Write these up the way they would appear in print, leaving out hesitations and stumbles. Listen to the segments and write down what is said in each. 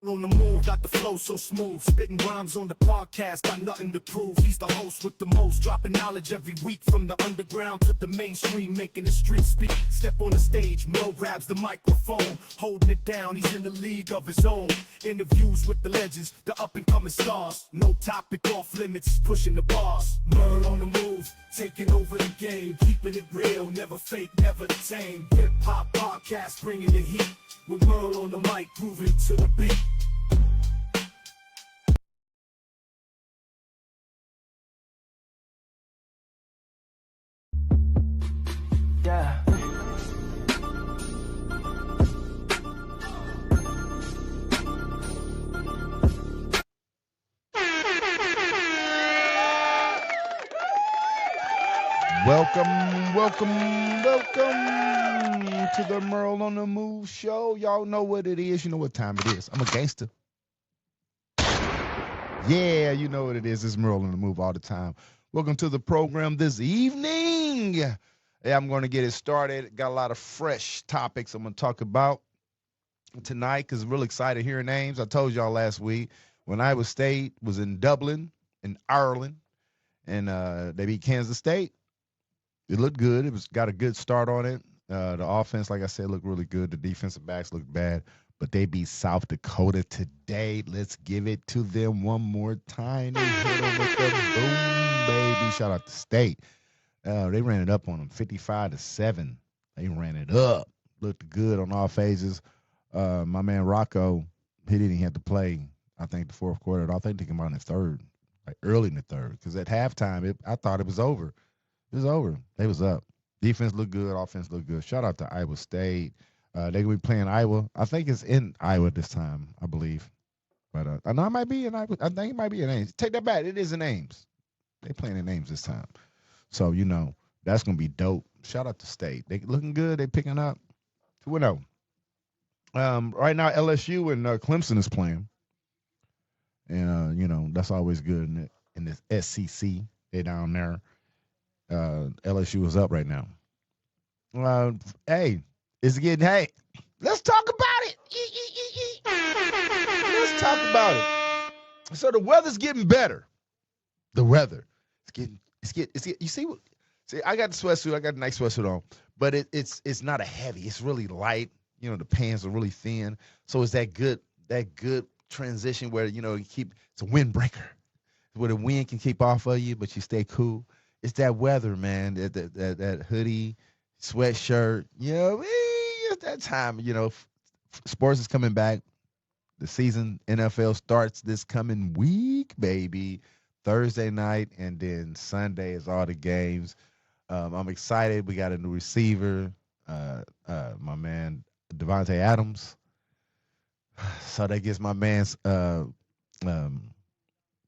On the move, got the flow so smooth. Spitting rhymes on the podcast, got nothing to prove. He's the host with the most, dropping knowledge every week. From the underground to the mainstream, making the street speak. Step on the stage, Mo grabs the microphone, holding it down, he's in the league of his own. Interviews with the legends, the up-and-coming stars. No topic off limits, pushing the bars. Merle on the move, taking over the game. Keeping it real, never fake, never the same. Hip-hop podcast, bringing the heat. With Merle on the mic, grooving to the beat. Yeah. Welcome to the Merle on the Move show. Y'all know what it is. You know what time it is. I'm a gangster. Yeah, you know what it is. It's Merle on the Move all the time. Welcome to the program this evening. Yeah, I'm going to get it started. Got a lot of fresh topics I'm going to talk about tonight because I'm really excited hearing names. I told y'all last week when Iowa State was in Dublin, in Ireland, and they beat Kansas State. It looked good. It was got a good start on it. The offense, like I said, looked really good. The defensive backs looked bad, but they beat South Dakota today. Let's give it to them one more time. They hit them with the boom, baby. Shout out to State. They ran it up on them, 55-7. They ran it up. Looked good on all phases. My man Rocco, he didn't have to play, I think, the fourth quarter. I think they came out in the third, like early in the third, because at halftime, I thought it was over. It was over. They was up. Defense looked good. Offense looked good. Shout out to Iowa State. They're going to be playing Iowa. I think it's in Iowa this time, I believe. But I know it might be in Iowa. I think it might be in Ames. Take that back. It is in Ames. They playing in Ames this time. So, you know, that's going to be dope. Shout out to State. They looking good. They picking up. 2-0. Right now, LSU and Clemson is playing. And, you know, that's always good in this SEC. They down there. LSU is up right now. Hey, let's talk about it. Let's talk about it. So the weather's getting better. The weather. It's getting, you see, I got the sweatsuit. I got a nice sweatsuit on, but it's not a heavy. It's really light. You know, the pants are really thin. So it's that good transition where, you know, it's a windbreaker where the wind can keep off of you, but you stay cool. It's that weather, man, that hoodie, sweatshirt, you know, it's that time, you know, sports is coming back. The season, NFL starts this coming week, baby. Thursday night, and then Sunday is all the games. I'm excited. We got a new receiver, my man, Devontae Adams. So that gives my man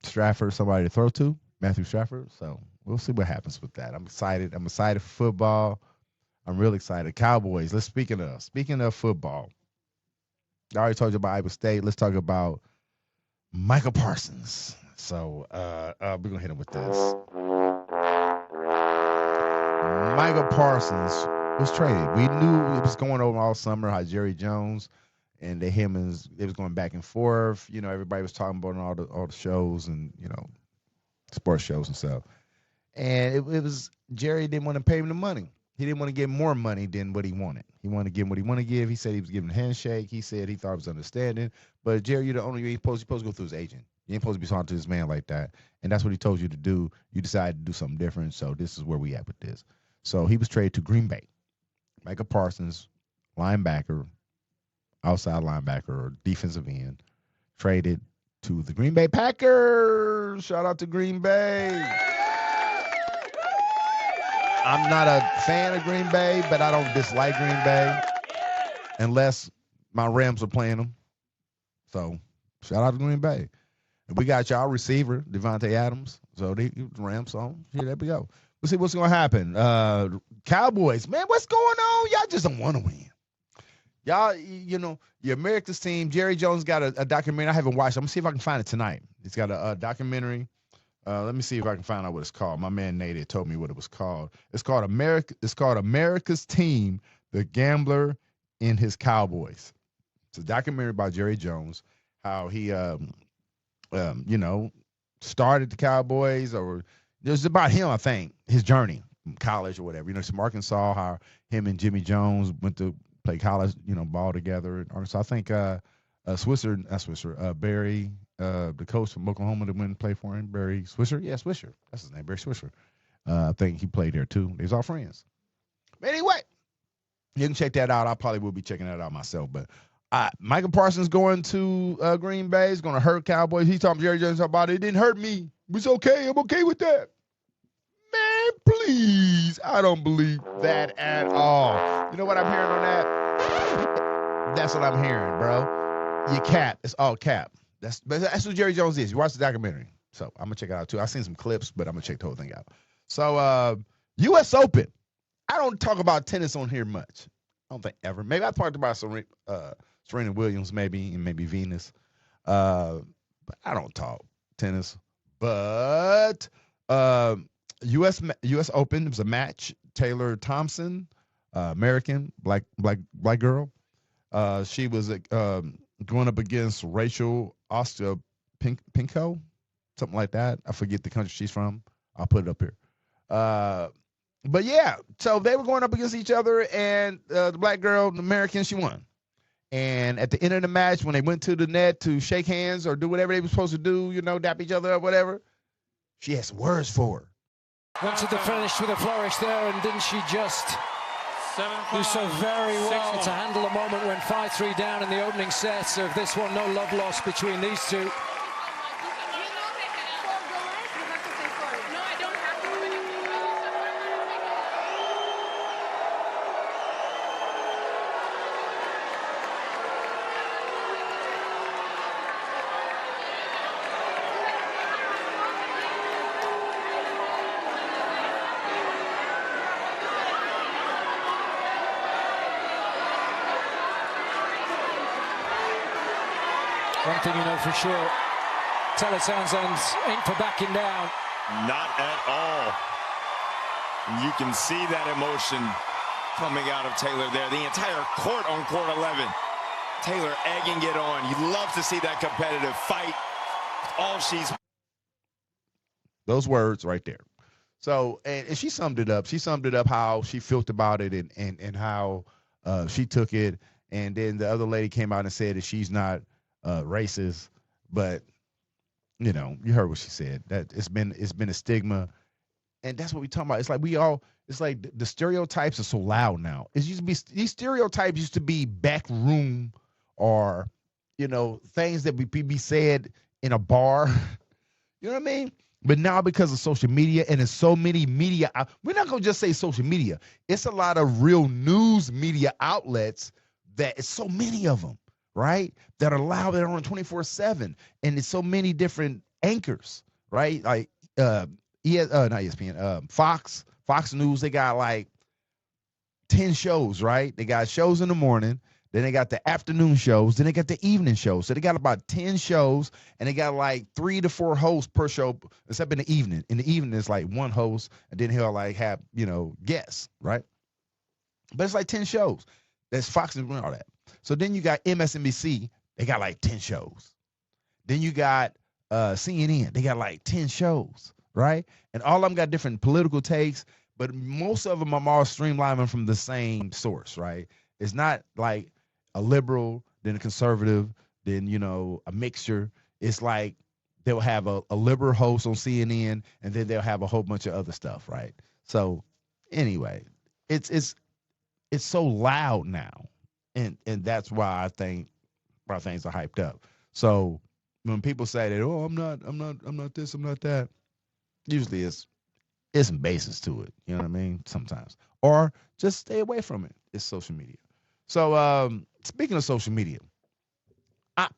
Stafford somebody to throw to, Matthew Stafford. So we'll see what happens with that. I'm excited. I'm excited for football. I'm really excited. Cowboys. Speaking of football. I already told you about Iowa State. Let's talk about Michael Parsons. So we're gonna hit him with this. Michael Parsons was traded. We knew it was going over all summer how Jerry Jones and it was going back and forth. You know, everybody was talking about all the shows and, you know, sports shows and stuff. And it was Jerry didn't want to pay him the money. He didn't want to give more money than what he wanted. He wanted to give him what he wanted to give. He said he was giving a handshake. He said he thought it was understanding. But Jerry, you're the owner. You're supposed to go through his agent. You ain't supposed to be talking to this man like that. And that's what he told you to do. You decided to do something different. So this is where we at with this. So he was traded to Green Bay. Michael Parsons, linebacker, outside linebacker, or defensive end, traded to the Green Bay Packers. Shout out to Green Bay. I'm not a fan of Green Bay, but I don't dislike Green Bay unless my Rams are playing them. So shout out to Green Bay. And we got y'all receiver, Devontae Adams. So the Rams on. Here, there we go. We'll see what's going to happen. Cowboys, man, what's going on? Y'all just don't want to win. Y'all, you know, your America's team, Jerry Jones got a documentary. I haven't watched it. I'm going to see if I can find it tonight. He's got a documentary. Let me see if I can find out what it's called. My man Nate told me what it was called. It's called America's Team, The Gambler and His Cowboys. It's a documentary about Jerry Jones, how he you know, started the Cowboys, or it was about him, I think, his journey, college or whatever. You know, it's from Arkansas, how him and Jimmy Jones went to play college, you know, ball together in Arkansas. I think Barry, the coach from Oklahoma that went and played for him, Barry Swisher. Yeah, Swisher. That's his name, Barry Swisher. I think he played there too. They was all friends. But anyway, you can check that out. I probably will be checking that out myself. But Michael Parsons going to Green Bay is going to hurt Cowboys. He's talking Jerry Jones about it. It didn't hurt me. It's okay. I'm okay with that. Man, please. I don't believe that at all. You know what I'm hearing on that? That's what I'm hearing, bro. You cap. It's all cap. That's what Jerry Jones is. You watch the documentary. So I'm going to check it out too. I've seen some clips, but I'm going to check the whole thing out. So U.S. Open. I don't talk about tennis on here much. I don't think ever. Maybe I talked about Serena Williams, maybe, and maybe Venus. But I don't talk tennis. But U.S. Open, it was a match. Taylor Thompson, American, black girl. She was going up against Rachel Ostapenko, something like that. I forget the country she's from. I'll put it up here. But yeah, so they were going up against each other, and the black girl, the American, she won. And at the end of the match, when they went to the net to shake hands or do whatever they were supposed to do, you know, dap each other up, whatever, she has words for her. Went to the finish with a flourish there, and didn't she just do so very well to handle a moment when 5-3 down in the opening set of this one. No love lost between these two. One thing you know for sure, Taylor Townsend ain't for backing down. Not at all. And you can see that emotion coming out of Taylor there. The entire court on court 11. Taylor egging it on. You love to see that competitive fight. All she's... Those words right there. So, and she summed it up. She summed it up how she felt about it and how she took it. And then the other lady came out and said that she's not racist, but you know, you heard what she said, that it's been a stigma, and that's what we talking about. It's like it's like the stereotypes are so loud now. It used to be, these stereotypes used to be back room, or you know, things that would be said in a bar. You know what I mean? But now, because of social media, and there's so many media, we're not gonna just say social media. It's a lot of real news media outlets that it's so many of them, right? That are loud, that are on 24/7, and it's so many different anchors, right? Like not ESPN, Fox News. They got like 10 shows, right? They got shows in the morning, then they got the afternoon shows, then they got the evening shows. So they got about 10 shows, and they got like 3 to 4 hosts per show, except in the evening. In the evening, it's like one host, and then he'll like have, you know, guests, right? But it's like 10 shows. That's Fox and all that. So then you got MSNBC, they got like 10 shows. Then you got CNN, they got like 10 shows, right? And all of them got different political takes, but most of them are all streamlining from the same source, right? It's not like a liberal, then a conservative, then, you know, a mixture. It's like they'll have a liberal host on CNN, and then they'll have a whole bunch of other stuff, right? So anyway, it's so loud now. And that's why I think things are hyped up. So when people say that, oh, I'm not this, I'm not that, usually it's some basis to it. You know what I mean? Sometimes. Or just stay away from it. It's social media. So speaking of social media,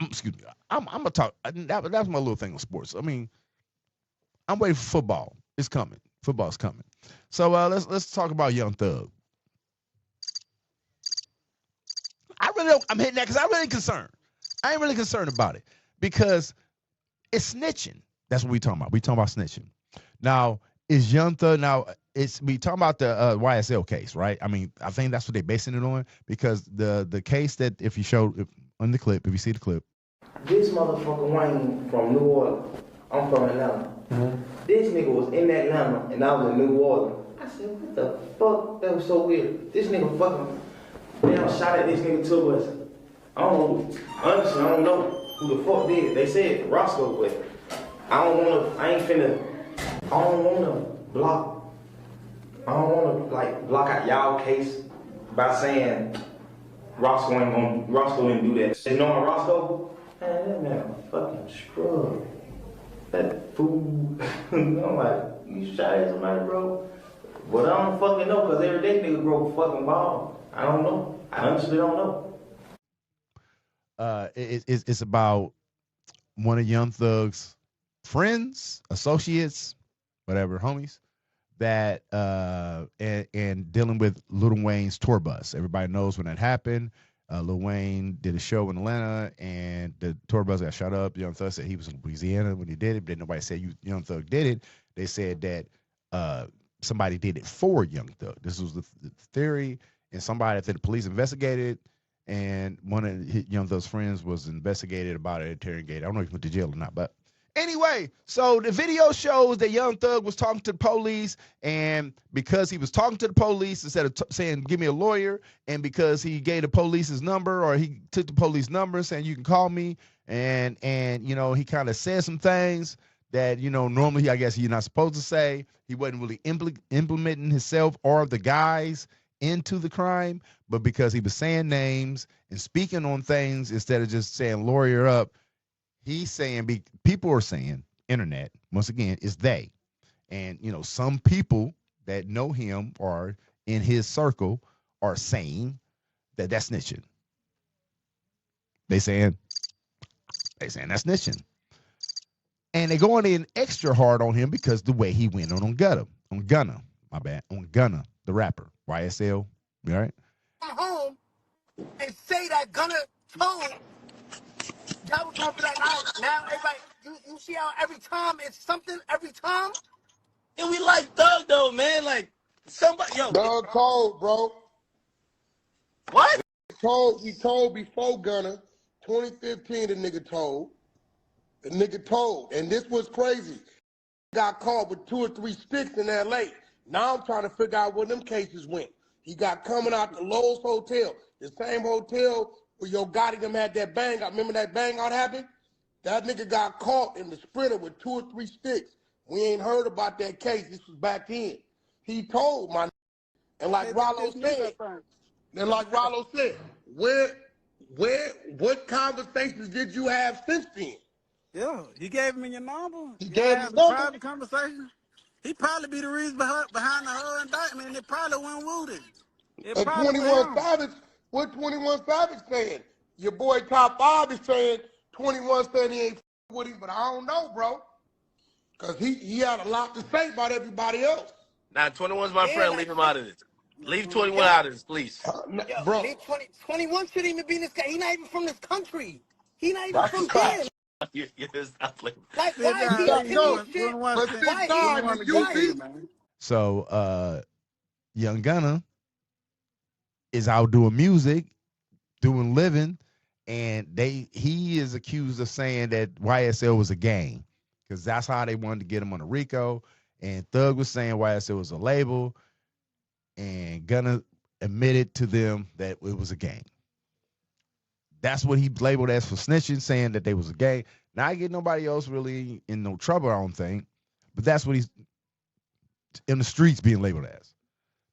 excuse me, I'm gonna talk. That's my little thing on sports. I mean, I'm waiting for football. It's coming. Football's coming. So let's talk about Young Thug. I'm hitting that because I'm really concerned. I ain't really concerned about it because it's snitching. That's what we talking about. We talking about snitching. Now, is Young Thug, we talking about the YSL case, right? I mean, I think that's what they're basing it on, because the case that if you see the clip, This motherfucker Wayne from New Orleans. I'm from Atlanta. This nigga was in Atlanta and I was in New Orleans. I said, what the fuck? That was so weird. This nigga fucking damn shot at this nigga tour bus. I don't know. Honestly, I don't know who the fuck did it. They said Roscoe, but I don't wanna block. I don't wanna like block out y'all case by saying Roscoe didn't do that. And knowing Roscoe, man, that man a fucking scrub. That fool. I'm like, you shot at somebody, bro? But I don't fucking know, cause every day nigga broke a fucking ball. I don't know. I honestly don't know. It's about one of Young Thug's friends, associates, whatever, homies, that and dealing with Lil Wayne's tour bus. Everybody knows when that happened. Lil Wayne did a show in Atlanta, and the tour bus got shot up. Young Thug said he was in Louisiana when he did it, but nobody said Young Thug did it. They said that somebody did it for Young Thug. This was the theory, and somebody that the police investigated, and one of Young Thug's friends was investigated about it, interrogated. I don't know if he went to jail or not, but anyway, so the video shows that Young Thug was talking to the police, and because he was talking to the police instead of saying, give me a lawyer, and because he gave the police his number, or he took the police number saying, you can call me, and you know, he kind of said some things that, you know, normally I guess you're not supposed to say. He wasn't really implementing himself or the guys into the crime, but because he was saying names and speaking on things instead of just saying lawyer up, he's saying, people are saying, internet, once again, is they. And, you know, some people that know him or in his circle are saying that that's snitching. They saying that's snitching. And they're going in extra hard on him because the way he went on Gunna, the rapper, YSL, you all right? Come home and say that Gunna told, y'all was gonna be like, all right, now everybody, you see how every time it's something, every time? And we like Thug though, man. Like somebody, yo. Thug told, bro. What? He told before Gunna. 2015, the nigga told. The nigga told. And this was crazy. Got caught with 2 or 3 sticks in L.A. Now I'm trying to figure out where them cases went. He got coming out the Lowe's Hotel, the same hotel where Yo Gotti them had that bang out. Remember that bang out happened? That nigga got caught in the Sprinter with 2 or 3 sticks. We ain't heard about that case. This was back then. He told my, and like Rollo said, what conversations did you have since then? Yeah, he gave me your number. He gave me number. Private conversation. He probably be the reason behind the whole indictment, and it probably went wounded. And 21 Savage, what 21 Savage saying? Your boy Top 5 is saying 21 said he ain't with him, but I don't know, bro. Because he had a lot to say about everybody else. Nah, 21's my friend. Leave him out of this. Leave 21 out of this, please. Yo, bro. 21 shouldn't even be in this guy. He not even from this country. He not even from here. Like, why is he So Young Gunna is out doing music, doing living, and he is accused of saying that YSL was a gang, because that's how they wanted to get him on a RICO. And Thug was saying YSL was a label, and Gunna admitted to them that it was a gang. That's what he labeled as for snitching, saying that they was a gang. Now, I get nobody else really in no trouble, I don't think, but that's what he's in the streets being labeled as.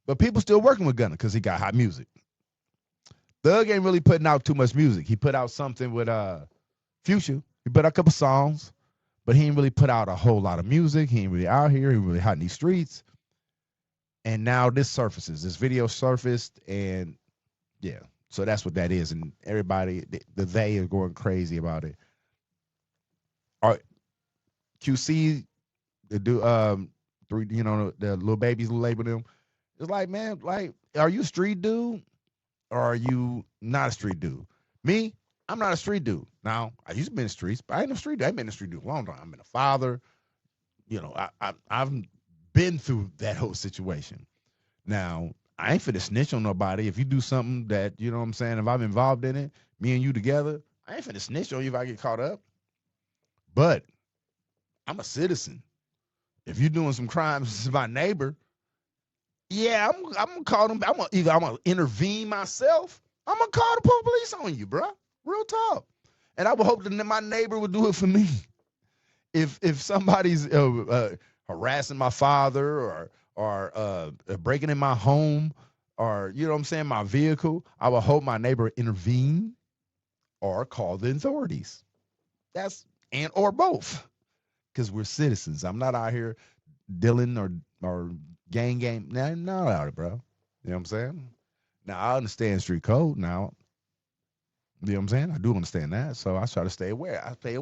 But people still working with Gunna because he got hot music. Thug ain't really putting out too much music. He put out something with Future. He put out a couple songs, but he ain't really put out a whole lot of music. He ain't really out here. He ain't really hot in these streets. And now this video surfaced, and yeah. So that's what that is, and everybody, they are going crazy about it. All right, QC, the little babies label them. It's like, man, like, are you a street dude or are you not a street dude? Me, I'm not a street dude. Now, I used to be in the streets, but I ain't a street dude. I ain't been a street dude a long time. I've been a father. You know, I've been through that whole situation. Now, I ain't finna snitch on nobody. If you do something that, you know what I'm saying, if I'm involved in it, me and you together, I ain't finna snitch on you if I get caught up. But I'm a citizen. If you're doing some crimes to my neighbor, yeah, I'm gonna call them. I'm gonna intervene myself. I'm gonna call the police on you, bro. Real talk. And I would hope that my neighbor would do it for me. If somebody's harassing my father or breaking in my home or you know what I'm saying, my vehicle, I would hope my neighbor intervene or call the authorities. That's or both, because we're citizens. I'm not out here dealing or gang game. Nah, not out it, bro. You know what I'm saying? Now I understand street code now. You know what I'm saying? I do understand that. So I try to stay aware. I stay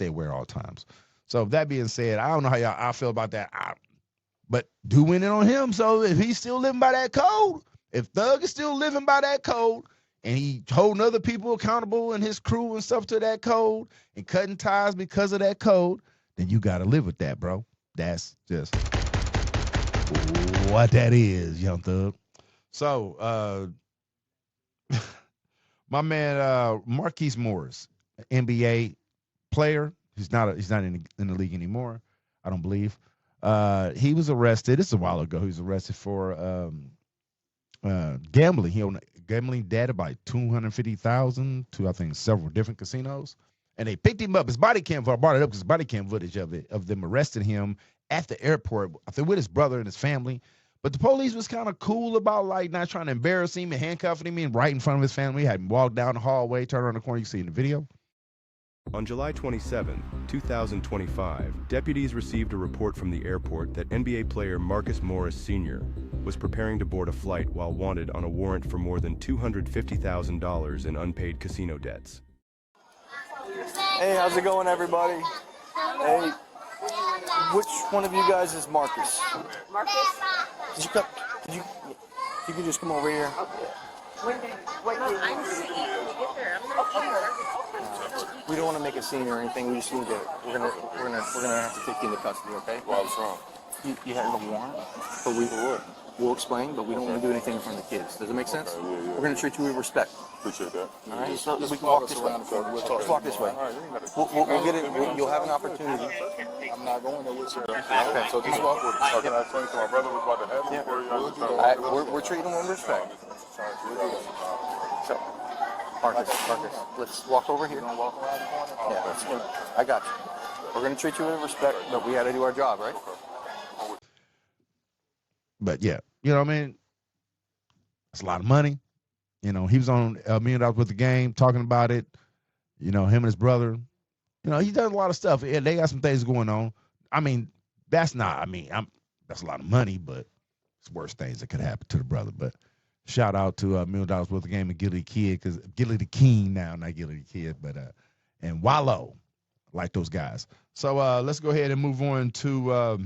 aware all times. So that being said, I don't know how I feel about that. But do win it on him. So if he's still living by that code, if Thug is still living by that code, and he holding other people accountable and his crew and stuff to that code and cutting ties because of that code, then you got to live with that, bro. That's just what that is, Young Thug. So, my man Marquis Morris, NBA player. He's not in the league anymore, I don't believe. He was arrested. This is a while ago. He was arrested for gambling. He owned gambling debt of like $250,000 to I think several different casinos, and they picked him up. His body cam. I brought it up because body cam footage of them arresting him at the airport. I think with his brother and his family. But the police was kind of cool about like not trying to embarrass him and handcuffing him in right in front of his family. Had him walk down the hallway, turn around the corner. You see in the video. On July 27, 2025, deputies received a report from the airport that NBA player Marcus Morris Sr. was preparing to board a flight while wanted on a warrant for more than $250,000 in unpaid casino debts. Hey, how's it going, everybody? Hey, which one of you guys is Marcus? Marcus? You can just come over here. We don't want to make a scene or anything. We just need to. We're gonna have to take you into custody, okay? What's wrong? You have a warrant, but we'll explain. But we don't want to do anything in front of the kids. Does it make sense? Okay, yeah. We're gonna treat you with respect. Appreciate that. All right. So we can walk this way. Let's walk this way. We'll get it. You'll have an opportunity. I'm not going there with you. Okay. So just walk with us. Can I explain to my brother who's about to have you for you? All right. We're treating them with respect. So, Marcus, let's walk over here. Yeah, I got you. We're going to treat you with respect, but we got to do our job, right? But yeah, you know what I mean? That's a lot of money. You know, he was on $1 Million with the Game talking about it. You know, him and his brother. You know, he does a lot of stuff. Yeah, they got some things going on. I mean, that's a lot of money, but it's worse things that could happen to the brother. But shout out to $1 Million worth of Game and Gilly the Kid, because Gilly the King now, not Gilly the Kid, but and Wallow, like those guys. So let's go ahead and move on to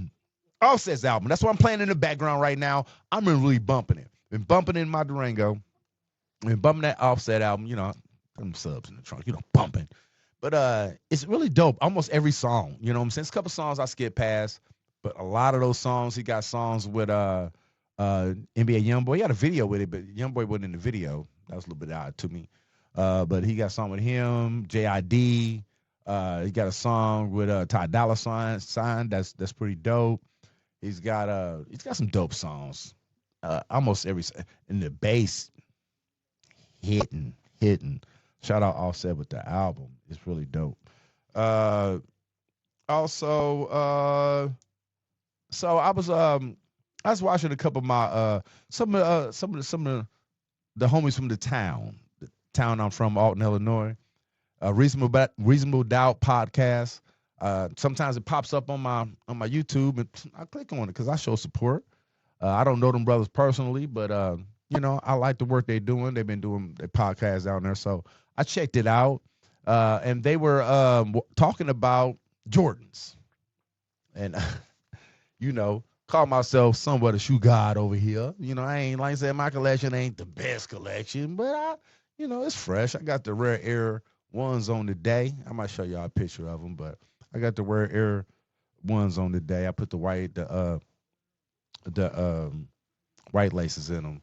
Offset's album. That's what I'm playing in the background right now. I'm really bumping it. Been bumping in my Durango. Been bumping that Offset album. You know, them subs in the trunk. You know, bumping. But it's really dope. Almost every song. You know what I'm saying? It's a couple songs I skip past, but a lot of those songs, he got songs with NBA Youngboy. He had a video with it, but Youngboy wasn't in the video. That was a little bit odd to me. But he got a song with him, JID. He got a song with Ty Dolla Sign. That's pretty dope. He's got some dope songs. Almost every, and the bass hitting. Shout out Offset with the album. It's really dope. Also, so I was watching a couple of my some of the homies from the town I'm from, Alton, Illinois. Reasonable Doubt podcast. Sometimes it pops up on my YouTube, and I click on it because I show support. I don't know them brothers personally, but you know, I like the work they're doing. They've been doing their podcast down there, so I checked it out. And they were talking about Jordans, and you know, call myself somewhat a shoe god over here. You know, I ain't, like I said, my collection ain't the best collection, but you know, it's fresh. I got the Rare Air ones on today. I might show y'all a picture of them, but I got the Rare Air ones on today. I put the white laces in them.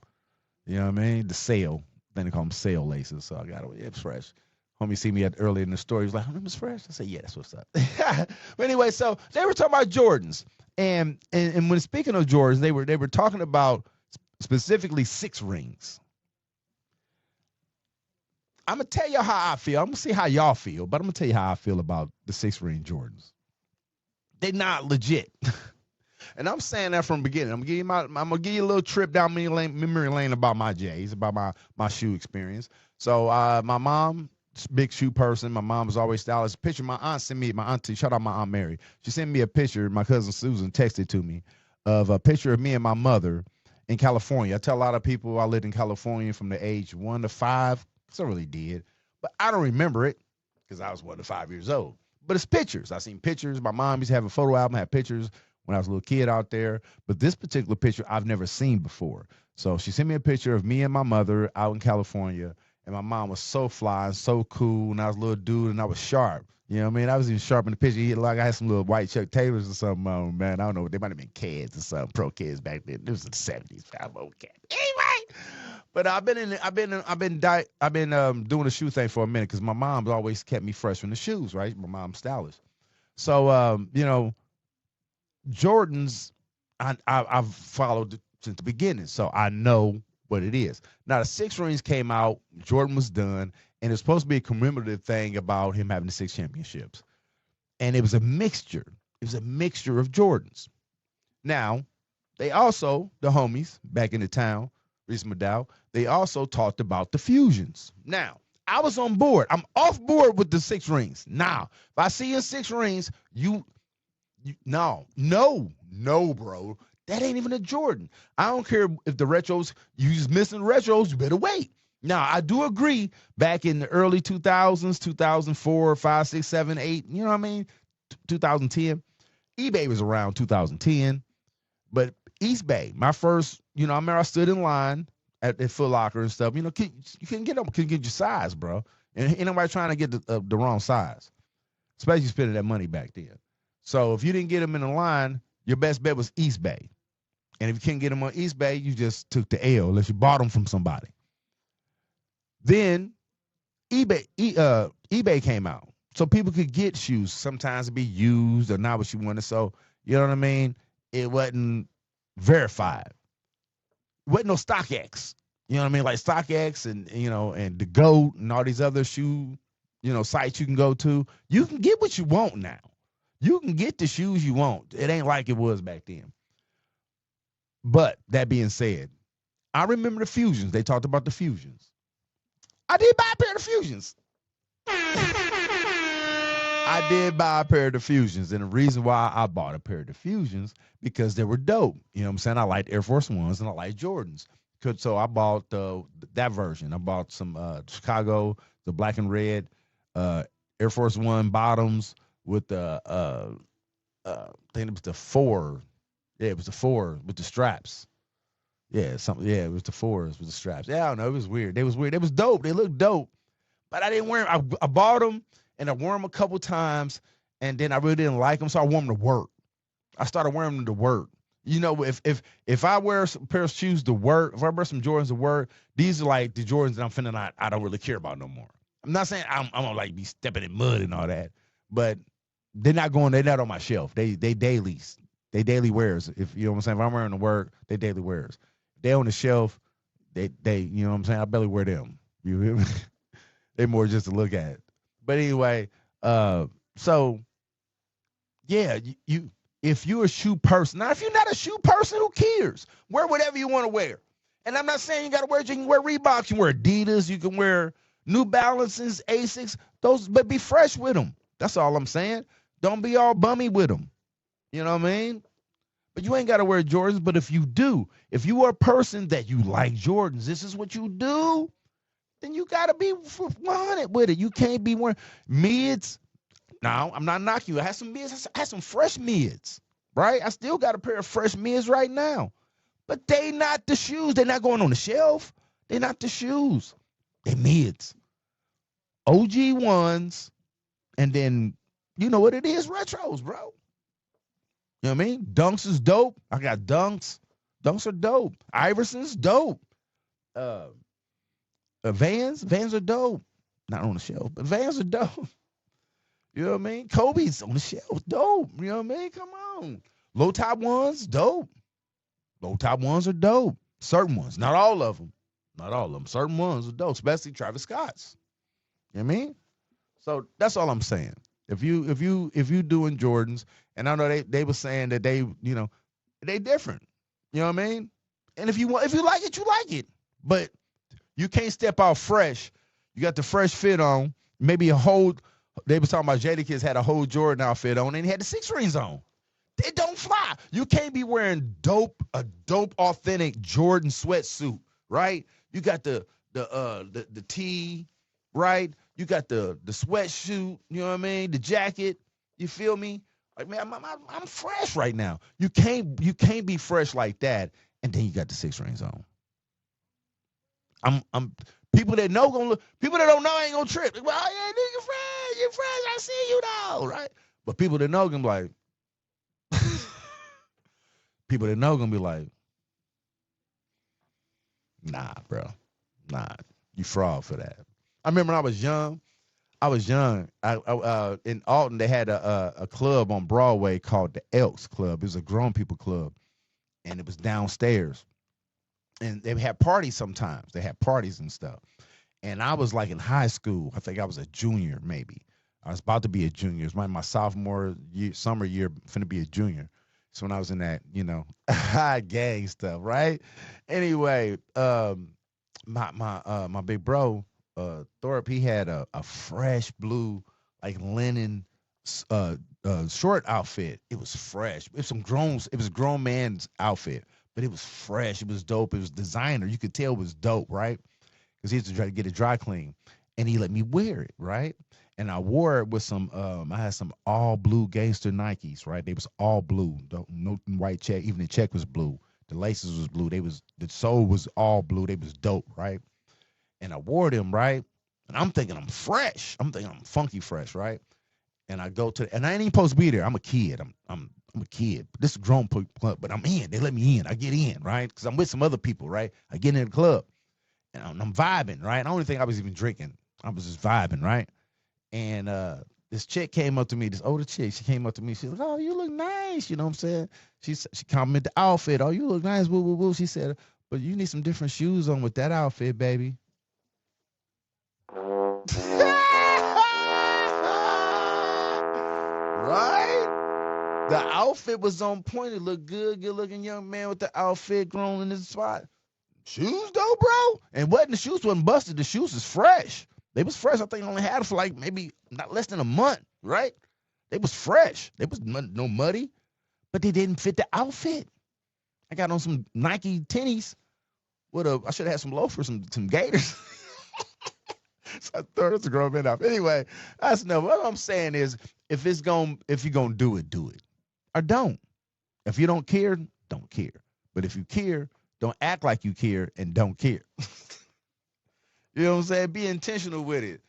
You know what I mean? The sale. Then they call them sale laces. So I got it. It's fresh. Homie see me early in the story. He was like, "Oh, Miss Fresh." I said, "Yeah, that's what's up." But anyway, so they were talking about Jordans, and when speaking of Jordans, they were talking about specifically 6 rings. I'm gonna tell you how I feel. I'm gonna see how y'all feel, but I'm gonna tell you how I feel about the 6-ring Jordans. They're not legit. And I'm saying that from the beginning. I'm gonna give you a little trip down memory lane about my J's, about my shoe experience. So my mom, big shoe person. My mom was always stylish. Picture my aunt sent me, my auntie, shout out my Aunt Mary. She sent me a picture. My cousin Susan texted to me of a picture of me and my mother in California. I tell a lot of people I lived in California from the age 1 to 5. So I really did, but I don't remember it because I was 1 to 5 years old. But it's pictures. I seen pictures. My mom used to have a photo album, had pictures when I was a little kid out there. But this particular picture I've never seen before. So she sent me a picture of me and my mother out in California, and my mom was so fly and so cool, and I was a little dude, and I was sharp. You know what I mean? I was even sharp in the picture. Like I had some little white Chuck Taylors or something on, man. I don't know. They might have been kids or something, pro kids back then. It was the 70s. I'm okay. Anyway. But I've been doing the shoe thing for a minute because my mom's always kept me fresh from the shoes, right? My mom's stylish. So Jordans, I've followed since the beginning, so I know what it is. Now the 6 rings came out, Jordan was done, and it's supposed to be a commemorative thing about him having the 6 championships. And it was a mixture. It was a mixture of Jordans. Now, they also, the homies back in the town, Reese Maddow, they also talked about the fusions. Now, I was on board. I'm off board with the 6 rings. Now, if I see you 6 rings, no, bro. That ain't even a Jordan. I don't care if the retros, you just missing retros, you better wait. Now, I do agree back in the early 2000s, 2004, 5, 6, 7, 8, you know what I mean? 2010. eBay was around 2010. But East Bay, my first, I remember I stood in line at Foot Locker and stuff. You couldn't get your size, bro. And ain't nobody trying to get the wrong size, especially spending that money back then. So if you didn't get them in the line, your best bet was East Bay. And if you couldn't get them on East Bay, you just took the L unless you bought them from somebody. Then eBay came out. So people could get shoes. Sometimes it'd be used or not what you wanted. So, you know what I mean? It wasn't verified. It wasn't no StockX. You know what I mean? Like StockX and the GOAT and all these other shoe, sites you can go to. You can get what you want now. You can get the shoes you want. It ain't like it was back then. But that being said, I remember the Fusions. They talked about the Fusions. I did buy a pair of Fusions. I did buy a pair of the Fusions, and the reason why I bought a pair of the Fusions because they were dope. You know what I'm saying? I liked Air Force Ones and I liked Jordans. So I bought that version. I bought some Chicago, the black and red Air Force One bottoms with the I think it was the 4. Yeah, it was the 4 with the straps. Yeah, it was the 4s with the straps. Yeah, I don't know. It was weird. They was weird. They was dope. They looked dope. But I didn't wear them. I bought them and I wore them a couple times, and then I really didn't like them, so I wore them to work. I started wearing them to work. If I wear a pair of shoes to work, if I wear some Jordans to work, these are like the Jordans that I don't really care about no more. I'm not saying I'm gonna like be stepping in mud and all that, but they're not on my shelf. They dailies. They daily wears. If you know what I'm saying, if I'm wearing them to work, they daily wears. If they on the shelf, they you know what I'm saying, I barely wear them. You hear me? They more just to look at. But anyway, so yeah, if you're a shoe person, now if you're not a shoe person, who cares? Wear whatever you want to wear. And I'm not saying you can wear Reeboks, you can wear Adidas, you can wear New Balances, Asics, but be fresh with them. That's all I'm saying. Don't be all bummy with them. You know what I mean? But you ain't got to wear Jordans. But if you are a person that you like Jordans, this is what you do, then you got to be 100 with it. You can't be wearing mids. Now, I'm not knocking you. I had some mids. I had some fresh mids, right? I still got a pair of fresh mids right now. But they not the shoes. They're not going on the shelf. They're not the shoes. They're mids. OG ones. And then, you know what it is? Retros, bro. You know what I mean? Dunks is dope. I got Dunks. Dunks are dope. Iverson's dope. Vans are dope. not on the shelf, but Vans are dope. You know what I mean? Kobe's on the shelf, dope. You know what I mean? Come on. Low top ones, dope. Low top ones are dope. Certain ones, not all of them. Not all of them. Certain ones are dope, especially Travis Scott's. You know what I mean? So that's all I'm saying. If you doing Jordans, and I know they were saying that they different. You know what I mean? And if you like it, you like it. But you can't step out fresh. You got the fresh fit on. Maybe they was talking about Jadakiss had a whole Jordan outfit on and he had the 6 rings on. It don't fly. You can't be wearing a dope authentic Jordan sweatsuit, right? You got the tee, right? You got the sweatsuit, you know what I mean? The jacket, you feel me? Like, man, I'm fresh right now. You can't be fresh like that, and then you got the 6 rings on. I'm people that know gonna look. People that don't know ain't gonna trip. Well, yeah, nigga, you fresh. I see you now, right? But people that know gonna be like, people that know gonna be like, nah, bro, nah, you fraud for that. I remember when I was young. I in Alton, they had a club on Broadway called the Elks Club. It was a grown people club, and it was downstairs. And they had parties sometimes. They had parties and stuff. And I was like in high school. I think I was a junior, maybe. I was about to be a junior. It was my sophomore year, summer year, finna be a junior. So when I was in that, gang stuff, right? Anyway, my big bro, Thorpe, he had a fresh blue, like linen short outfit. It was fresh. It was a grown man's outfit, but it was fresh. It was dope. It was designer. You could tell it was dope, right? Because he used to try to get it dry clean. And he let me wear it, right? And I wore it with I had some all blue gangster Nikes, right? They was all blue. No white check. Even the check was blue. The laces was blue. The sole was all blue. They was dope, right? And I wore them, right? And I'm thinking I'm fresh. I'm thinking I'm funky fresh, right? And I go and I ain't even supposed to be there. I'm a kid. I'm a kid. This is a grown club, but I'm in. They let me in. I get in, right? Because I'm with some other people, right? I get in the club. And I'm vibing, right? I don't even think I was even drinking. I was just vibing, right? And this chick came up to me, this older chick. She came up to me. She was like, "Oh, you look nice." You know what I'm saying? She complimented the outfit. "Oh, you look nice." Woo, woo, woo. She said, "But you need some different shoes on with that outfit, baby." Right? The outfit was on point. It looked good. Good looking young man with the outfit grown in his spot. Shoes though, bro? And the shoes wasn't busted. The shoes is fresh. They was fresh. I think I only had it for like maybe not less than a month, right? They was fresh. They was no muddy, but they didn't fit the outfit. I got on some Nike tennies I should have had some loafers, some Gators. So I thought it's a grown man outfit. Anyway, that's enough. What I'm saying is, if you're gonna do it, do it. Or don't. If you don't care, don't care. But if you care, don't act like you care and don't care. You know what I'm saying? Be intentional with it.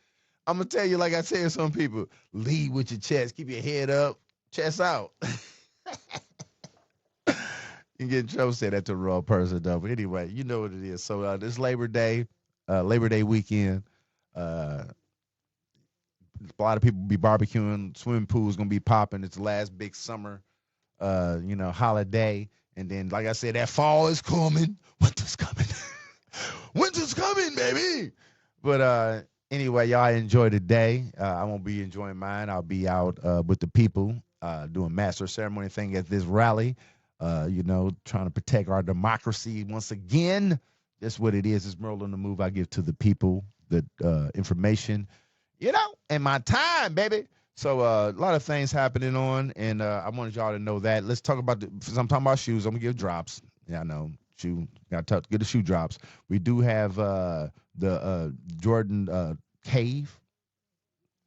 I'm going to tell you, like I tell some people, lead with your chest. Keep your head up, chest out. You can get in trouble say that to the wrong person, though. But anyway, you know what it is. So this Labor Day weekend, a lot of people be barbecuing. Swimming pool's going to be popping. It's the last big summer, holiday. And then, like I said, that fall is coming. Winter's coming. Winter's coming, baby. But anyway, y'all enjoy the day. I won't be enjoying mine. I'll be out with the people doing master ceremony thing at this rally, trying to protect our democracy once again. That's what it is. It's Merle on the Move. I give to the people the information, and my time, baby. So a lot of things happening on, and I wanted y'all to know that. Let's talk about since I'm talking about shoes, I'm going to give drops. Yeah, I know. Got to get the shoe drops. We do have the Jordan Cave.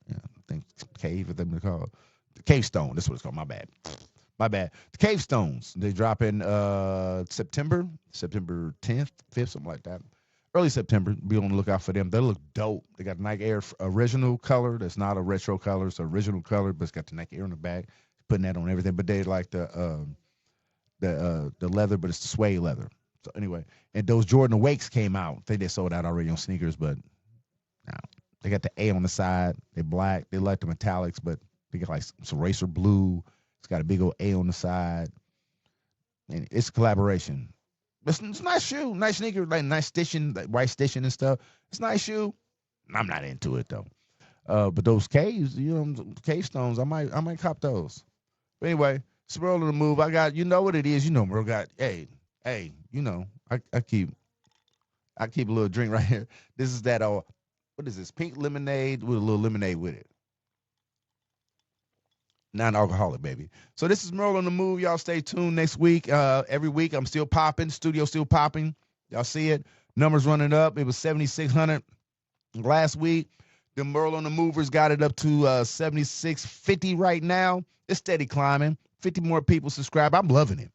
Yeah, I think Cave, what they call it. The Cave Stone. That's what it's called. My bad. The Cave Stones. They drop in September 10th, 5th, something like that. Early September. Be on the lookout for them. They look dope. They got Nike Air original color. That's not a retro color. It's original color, but it's got the Nike Air in the back. Putting that on everything. But they like the leather, but it's the suede leather. So anyway, and those Jordan Awakes came out. I think they sold out already on sneakers, but They got the A on the side. They're black. They like the metallics, but they got like some racer blue. It's got a big old A on the side. And it's a collaboration. It's a nice shoe, nice sneaker, like nice stitching, like white stitching and stuff. It's a nice shoe. I'm not into it though. But those K's, K stones, I might cop those. But anyway, it's Merle on the move. I got, you know what it is. Merle got, hey, I keep a little drink right here. This is that what is this? Pink lemonade with a little lemonade with it. Non-alcoholic, baby. So this is Merle on the move. Y'all stay tuned next week. Every week I'm still popping. Studio still popping. Y'all see it. Numbers running up. It was 7,600 last week. The Merle on the Movers got it up to 7,650 right now. It's steady climbing. 50 more people subscribe. I'm loving it.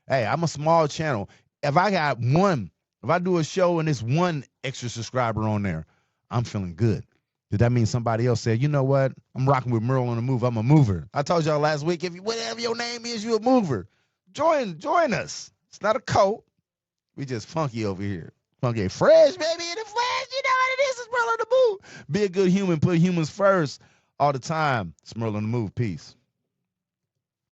Hey, I'm a small channel. If I do a show and it's one extra subscriber on there, I'm feeling good. Did that mean somebody else said, you know what? I'm rocking with Merle on the move. I'm a mover. I told y'all last week, whatever your name is, you a mover. Join us. It's not a cult. We just funky over here. Funky fresh, baby, in the flesh. You know what it is. It's Merle on the move. Be a good human. Put humans first all the time. It's Merle on the move. Peace.